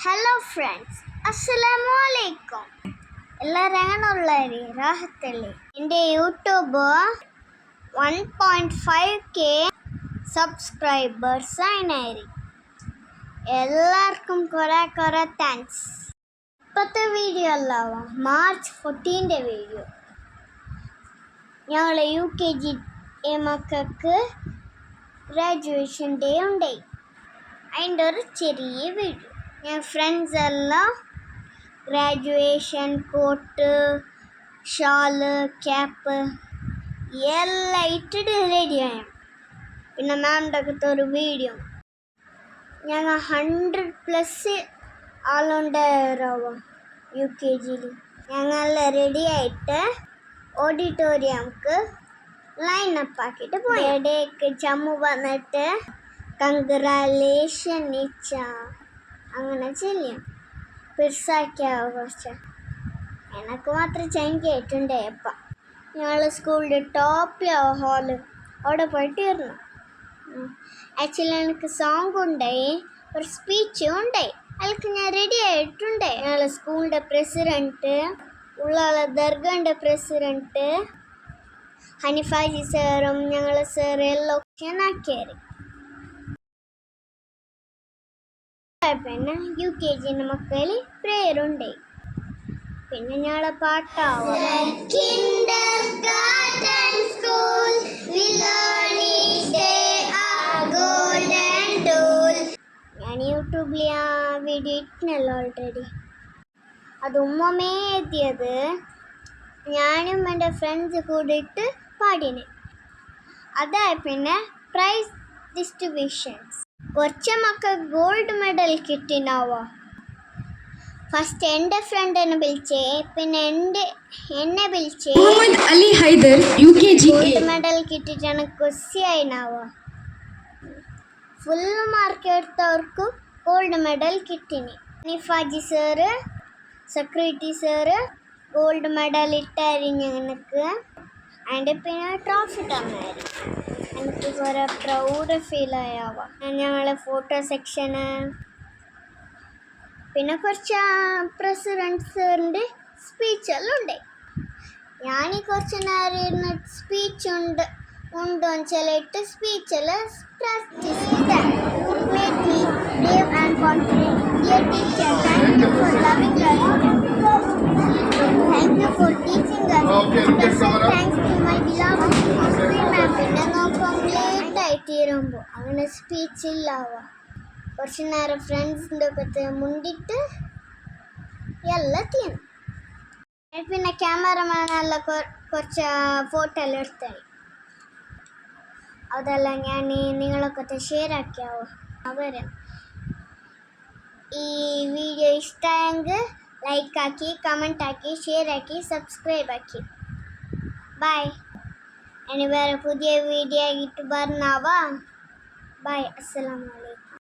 Hello friends, അസ്സലാമു അലൈക്കും. എല്ലാവരും എങ്ങനെയുള്ളവര് രാഹത്തല്ലേ? എൻ്റെ യൂട്യൂബ് 1.5K സബ്സ്ക്രൈബേഴ്സ് ആയി. എല്ലാവർക്കും കുറേ താങ്ക്സ്. ഇപ്പോഴത്തെ വീഡിയോ അല്ലാവാ മാർച്ച് 14 വീഡിയോ. ഞങ്ങളെ UKG മക്കൾക്ക് ഗ്രാജുവേഷൻ ഡേ ഉണ്ടായി. അതിൻ്റെ ഒരു ചെറിയ വീഡിയോ. ഞാൻ ഫ്രണ്ട്സ് എല്ലാം ഗ്രാജുവേഷൻ കോട്ട്, ഷാള്, ക്യാപ്പ് എല്ലാം ഇട്ടിട്ട് റെഡിയായി. പിന്നെ മാമിൻ്റെ അകത്ത് ഒരു വീഡിയോ. ഞങ്ങൾ 100+ ആളുണ്ടാവും UKGയിൽ. ഞങ്ങളെല്ലാം റെഡിയായിട്ട് ഓഡിറ്റോറിയംക്ക് ലൈനപ്പ് ആക്കിയിട്ട് പോയി. ഇടയ്ക്ക് ചമ്മു വന്നിട്ട് കൺഗ്രാലേഷൻ ഇച്ച അങ്ങനെ ചെയ്യും. പെരുസാക്കിയ ആഘോഷം എനിക്ക് മാത്രം ചെങ്കിയിട്ടുണ്ടേ. അപ്പം ഞങ്ങൾ സ്കൂളിൻ്റെ ടോപ്പിലെ ഹാള് അവിടെ പോയിട്ടിരുന്നു. ആക്ച്വലി എനിക്ക് സോങ് ഉണ്ടായി, ഒരു സ്പീച്ചും ഉണ്ടായി. അതിലേക്ക് ഞാൻ റെഡി ആയിട്ടുണ്ട്. ഞങ്ങൾ സ്കൂളിൻ്റെ പ്രസിഡൻറ്റ്, ഉള്ള ദർഗൻ്റെ പ്രസിഡൻറ്റ് ഹനിഫാജി സാറും ഞങ്ങളെ സാറ് എല്ലാം ആക്കിയാറ്. പിന്നെ UKG മക്കൾ പ്രേയർ ഉണ്ട്. പിന്നെ ഞങ്ങളെ പാട്ടാവും. ഞാൻ യൂട്യൂബിൽ ആ വീഡിയോ ഇട്ടിനല്ലോ ഓൾറെഡി. അത് ഉമ്മമ്മേ എത്തിയത്. ഞാനും എൻ്റെ ഫ്രണ്ട്സ് കൂടിയിട്ട് പാടിന്. അതായി പിന്നെ പ്രൈസ് ഡിസ്ട്രിബ്യൂഷൻസ്. കുറച്ച് മക്കൾ ഗോൾഡ് മെഡൽ കിട്ടിനാവോ. ഫസ്റ്റ് എൻ്റെ ഫ്രണ്ടിനെ വിളിച്ചേ, പിന്നെ എന്നെ വിളിച്ചേ. Ali Haider UKG gold medal കിട്ടിയിട്ടാണ് കുസിയായിനാവോ. ഫുൾ മാർക്ക് എടുത്തവർക്കും ഗോൾഡ് മെഡൽ കിട്ടിനി. നിഫാജി sir, security sir gold medal ഇട്ടായിരുന്നു എനിക്ക്. അതിൻ്റെ പിന്നെ ട്രോഫി തന്നായിരുന്നു. എനിക്ക് കുറേ പ്രൗഡ് ഫീലായാവ. ഞങ്ങളെ ഫോട്ടോ സെക്ഷന്, പിന്നെ കുറച്ച് പ്രസിഡൻറ്റ് സാറിൻ്റെ സ്പീച്ചെല്ലാം ഉണ്ട്. ഞാൻ കുറച്ച് നേരം ഇരുന്ന് സ്പീച്ച് ഉണ്ടോ ചിലയിട്ട് സ്പീച്ചെല്ലാം പ്രാക്ടീസ് ചെയ്താൽ. Made me brave and confident. Dear teacher, thank you for loving us. Thank you for teaching us. Special thanks to my beloved history ma'am. പിന്നെ നോക്കാം ലേറ്റ് ആയിത്തീരുമ്പോൾ അങ്ങനെ സ്പീച്ച് ഇല്ലാവാ. കുറച്ച് നേരം ഫ്രണ്ട്സിൻ്റെ ഒക്കെ മുണ്ടിട്ട് എല്ലാം തീരും. പിന്നെ ക്യാമറമാനെല്ലാം കുറച്ച് ഫോട്ടോ എല്ലാം എടുത്തായി. അതെല്ലാം ഞാൻ നിങ്ങളൊക്കെ ഷെയർ ആക്കിയാവോ. അവര് ഈ വീഡിയോ ഇഷ്ടമായെങ്കിൽ ലൈക്ക് ആക്കി, കമൻറ്റ് ആക്കി, ഷെയർ ആക്കി, സബ്സ്ക്രൈബ് ആക്കി. ബൈ. ഇനി വേറെ പുതിയ വീഡിയോ ആയിട്ട് പറഞ്ഞാവാ. ബൈ. അസ്സലാമു അലൈക്കും.